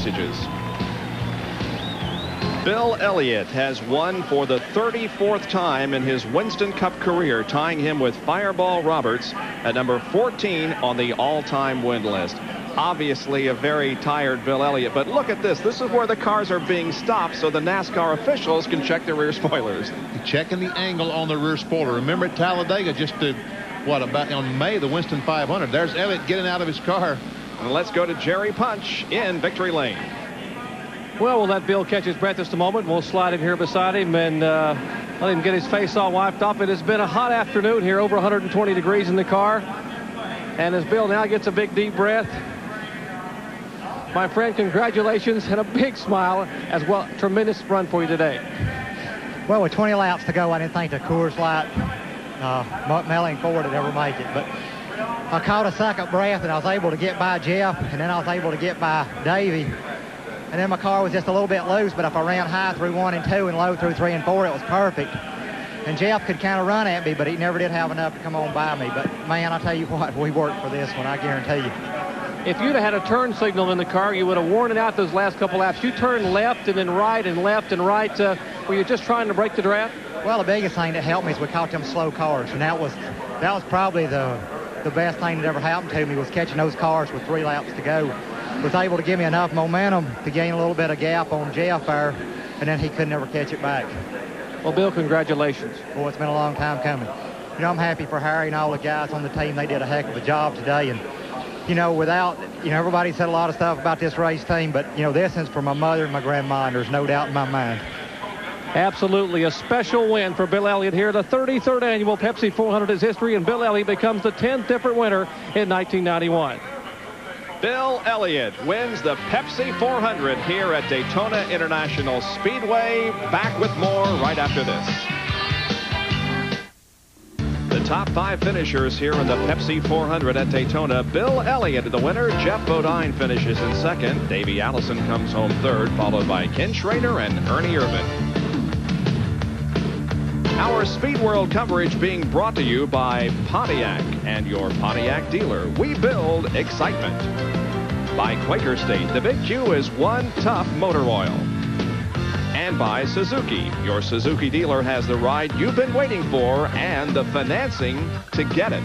messages. Bill Elliott has won for the 34th time in his Winston Cup career, tying him with Fireball Roberts at number 14 on the all-time win list. Obviously a very tired Bill Elliott, but look at this. This is where the cars are being stopped so the NASCAR officials can check the rear spoilers. Checking the angle on the rear spoiler. Remember at Talladega, just to, about on May, the Winston 500. There's Elliott getting out of his car. And let's go to Jerry Punch in victory lane. Well, we'll let Bill catch his breath just a moment. We'll slide in here beside him and let him get his face all wiped off. It has been a hot afternoon here, over 120 degrees in the car. And as Bill now gets a big deep breath, my friend, congratulations and a big smile as well. Tremendous run for you today. Well, with 20 laps to go, I didn't think the Coors Light Melling Ford would ever make it. But I caught a second breath and I was able to get by Jeff, and then I was able to get by Davey. And then my car was just a little bit loose, but if I ran high through 1 and 2 and low through 3 and 4, it was perfect. And Jeff could kind of run at me, but he never did have enough to come on by me. But, man, I tell you what, we worked for this one, I guarantee you. If you'd have had a turn signal in the car, you would have worn it out those last couple laps. You turned left and then right and left and right. Were you just trying to break the draft? Well, the biggest thing that helped me is we caught them slow cars, and that was probably the best thing that ever happened to me, was catching those cars with 3 laps to go. Was able to give me enough momentum to gain a little bit of gap on Jeff there, and then he could never catch it back. Well, Bill, congratulations. Boy, it's been a long time coming. You know, I'm happy for Harry and all the guys on the team. They did a heck of a job today. And, you know, everybody said a lot of stuff about this race team, but, you know, this is for my mother and my grandma, and there's no doubt in my mind. Absolutely. A special win for Bill Elliott here. The 33rd annual Pepsi 400 is history, and Bill Elliott becomes the 10th different winner in 1991. Bill Elliott wins the Pepsi 400 here at Daytona International Speedway. Back with more right after this. The top 5 finishers here in the Pepsi 400 at Daytona. Bill Elliott the winner. Geoff Bodine finishes in second. Davey Allison comes home third, followed by Ken Schrader and Ernie Irvan. Our Speed World coverage being brought to you by Pontiac and your Pontiac dealer. We build excitement. By Quaker State, the Big Q is one tough motor oil. And by Suzuki, your Suzuki dealer has the ride you've been waiting for and the financing to get it.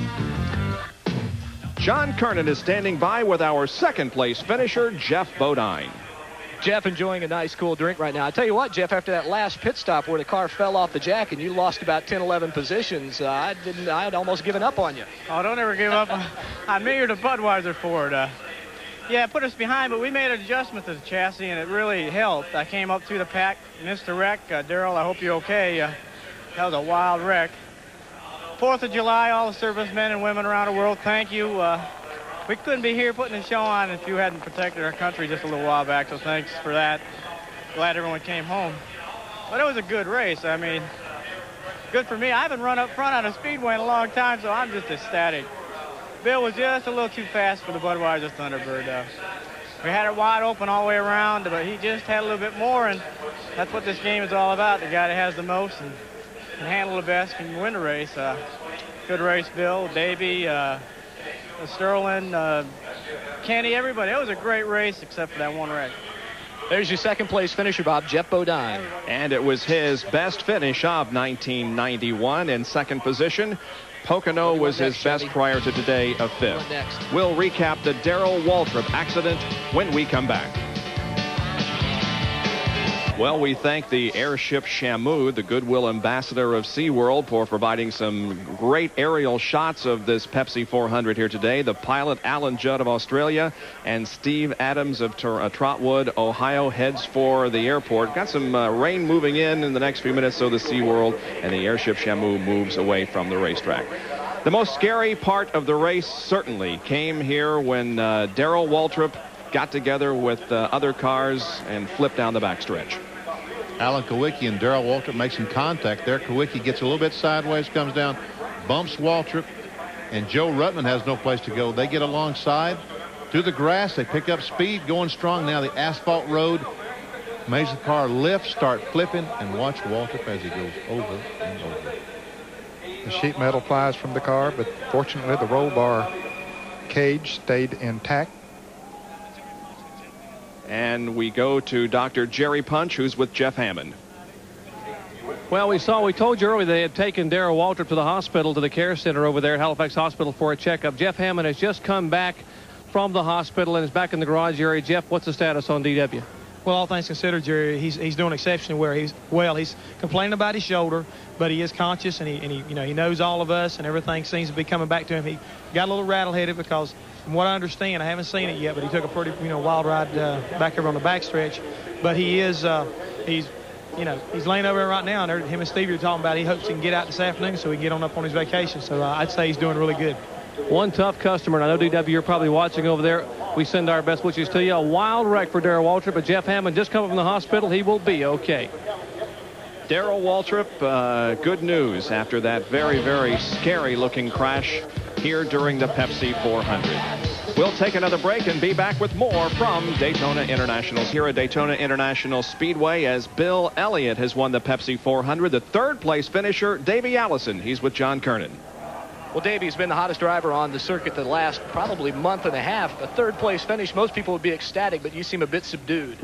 John Kernan is standing by with our second place finisher, Geoff Bodine. Jeff enjoying a nice cool drink right now. I tell you what, Jeff, after that last pit stop where the car fell off the jack and you lost about 10, 11 positions, I'd almost given up on you. Oh, don't ever give up on me or the Budweiser Ford. Yeah, it put us behind, but we made an adjustment to the chassis, and it really helped. I came up through the pack, missed the wreck. Darrell, I hope you're okay. That was a wild wreck. 4th of July, all the servicemen and women around the world, thank you. We couldn't be here putting the show on if you hadn't protected our country just a little while back, so thanks for that. Glad everyone came home. But it was a good race. I mean, good for me. I haven't run up front on a speedway in a long time, so I'm just ecstatic. Bill was just a little too fast for the Budweiser Thunderbird. We had it wide open all the way around, but he just had a little bit more, and that's what this game is all about. The guy that has the most and can handle the best can win the race. Good race, Bill, Davey, Sterling, Kenny, everybody. It was a great race except for that one wreck. There's your second place finisher, Bob, Geoff Bodine. And it was his best finish of 1991 in second position. Pocono was his best prior to today of 5th. We'll recap the Darrell Waltrip accident when we come back. Well, we thank the airship Shamu, the goodwill ambassador of SeaWorld, for providing some great aerial shots of this Pepsi 400 here today. The pilot, Alan Judd of Australia, and Steve Adams of Trotwood, Ohio, heads for the airport. Got some rain moving in the next few minutes, so the SeaWorld and the airship Shamu moves away from the racetrack. The most scary part of the race certainly came here when Darrell Waltrip got together with other cars and flipped down the backstretch. Alan Kawicki and Darrell Waltrip make some contact there. Kawicki gets a little bit sideways, comes down, bumps Waltrip, and Joe Ruttman has no place to go. They get alongside to the grass. They pick up speed, going strong. Now the asphalt road makes the car lift, start flipping, and watch Waltrip as he goes over and over. The sheet metal flies from the car, but fortunately the roll bar cage stayed intact. And we go to Dr. Jerry Punch, who's with Jeff Hammond. Well, we told you earlier they had taken Darrell Waltrip to the hospital, to the care center over there at Halifax Hospital for a checkup. Jeff Hammond has just come back from the hospital and is back in the garage area. Jeff, what's the status on DW? Well, all things considered, Jerry, he's doing exceptionally well. He's complaining about his shoulder, but he is conscious, and he knows all of us, and everything seems to be coming back to him. He got a little rattle-headed because, from what I understand, I haven't seen it yet, but he took a pretty wild ride back over on the backstretch. But he's laying over there right now, and him and Stevie are talking about he hopes he can get out this afternoon so he can get on up on his vacation. So I'd say he's doing really good. One tough customer, and I know DW, you're probably watching over there. We send our best wishes to you. A wild wreck for Darrell Waltrip, but Jeff Hammond just coming from the hospital. He will be okay. Darrell Waltrip, good news after that very, very scary-looking crash here during the Pepsi 400. We'll take another break and be back with more from Daytona International. Here at Daytona International Speedway, as Bill Elliott has won the Pepsi 400, the third-place finisher, Davey Allison. He's with John Kernan. Well, Davey's been the hottest driver on the circuit the last probably month and a half. A third-place finish, most people would be ecstatic, but you seem a bit subdued.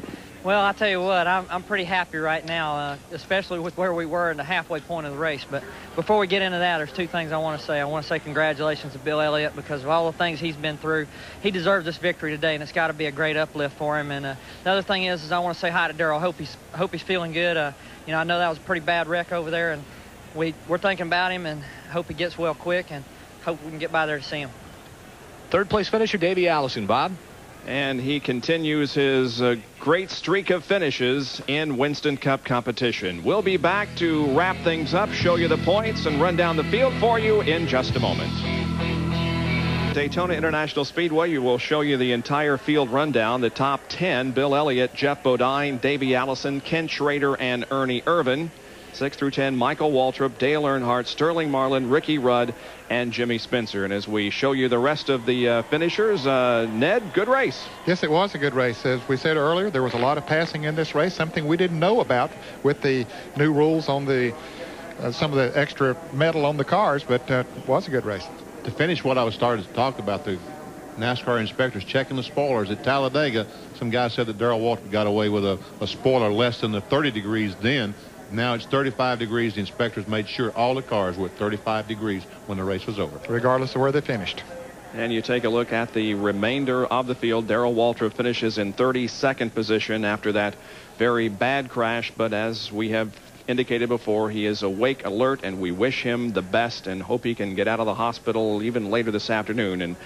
Well, I tell you what, I'm pretty happy right now, especially with where we were in the halfway point of the race. But before we get into that, there's two things I want to say. I want to say congratulations to Bill Elliott because of all the things he's been through. He deserves this victory today, and it's got to be a great uplift for him. And the other thing is I want to say hi to Darrell. Hope he's feeling good. I know that was a pretty bad wreck over there, and we're thinking about him and hope he gets well quick, and hope we can get by there to see him. Third-place finisher, Davey Allison. Bob? And he continues his great streak of finishes in Winston Cup competition. We'll be back to wrap things up, show you the points, and run down the field for you in just a moment. Daytona International Speedway, you will show you the entire field rundown. The top 10, Bill Elliott, Geoff Bodine, Davey Allison, Ken Schrader, and Ernie Irvin. 6 through 10, Michael Waltrip, Dale Earnhardt, Sterling Marlin, Ricky Rudd, and Jimmy Spencer. And as we show you the rest of the finishers, Ned, good race. Yes, it was a good race. As we said earlier, there was a lot of passing in this race, something we didn't know about with the new rules on the some of the extra metal on the cars, but it was a good race. To finish what I was starting to talk about, the NASCAR inspectors checking the spoilers at Talladega. Some guy said that Darrell Waltrip got away with a spoiler less than the 30 degrees then. Now it's 35 degrees. The inspectors made sure all the cars were at 35 degrees when the race was over. Regardless of where they finished. And you take a look at the remainder of the field. Darrell Waltrip finishes in 32nd position after that very bad crash. But as we have indicated before, he is awake, alert, and we wish him the best and hope he can get out of the hospital even later this afternoon and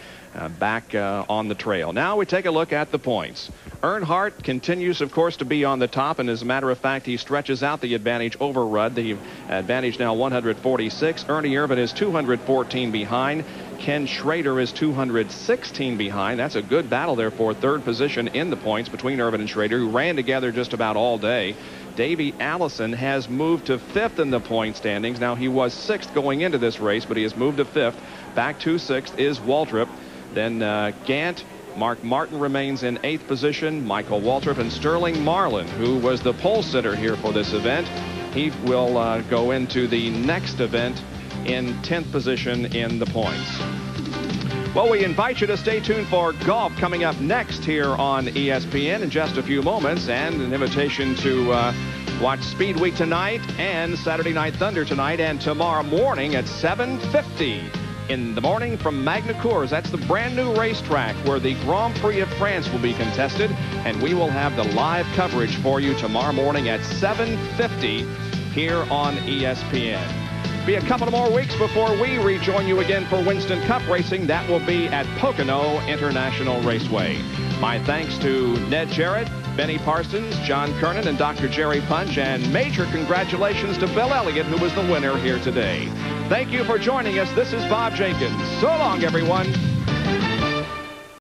back on the trail. Now we take a look at the points. Earnhardt continues, of course, to be on the top, and as a matter of fact, he stretches out the advantage over Rudd. The advantage now 146. Ernie Irvin is 214 behind. Ken Schrader is 216 behind. That's a good battle there for third position in the points between Irvin and Schrader, who ran together just about all day. Davey Allison has moved to 5th in the point standings. Now, he was 6th going into this race, but he has moved to 5th. Back to 6th is Waltrip. Then Gant, Mark Martin remains in 8th position. Michael Waltrip and Sterling Marlin, who was the pole sitter here for this event. He will go into the next event in 10th position in the points. Well, we invite you to stay tuned for golf coming up next here on ESPN in just a few moments, and an invitation to watch Speed Week tonight and Saturday Night Thunder tonight and tomorrow morning at 7:50 in the morning from Magna Cours. That's the brand new racetrack where the Grand Prix of France will be contested, and we will have the live coverage for you tomorrow morning at 7:50 here on ESPN. Be a couple of more weeks before we rejoin you again for Winston Cup racing. That will be at Pocono International Raceway. My thanks to Ned Jarrett, Benny Parsons, John Kernan, and Dr. Jerry Punch, and major congratulations to Bill Elliott, who was the winner here today. Thank you for joining us. This is Bob Jenkins. So long, everyone.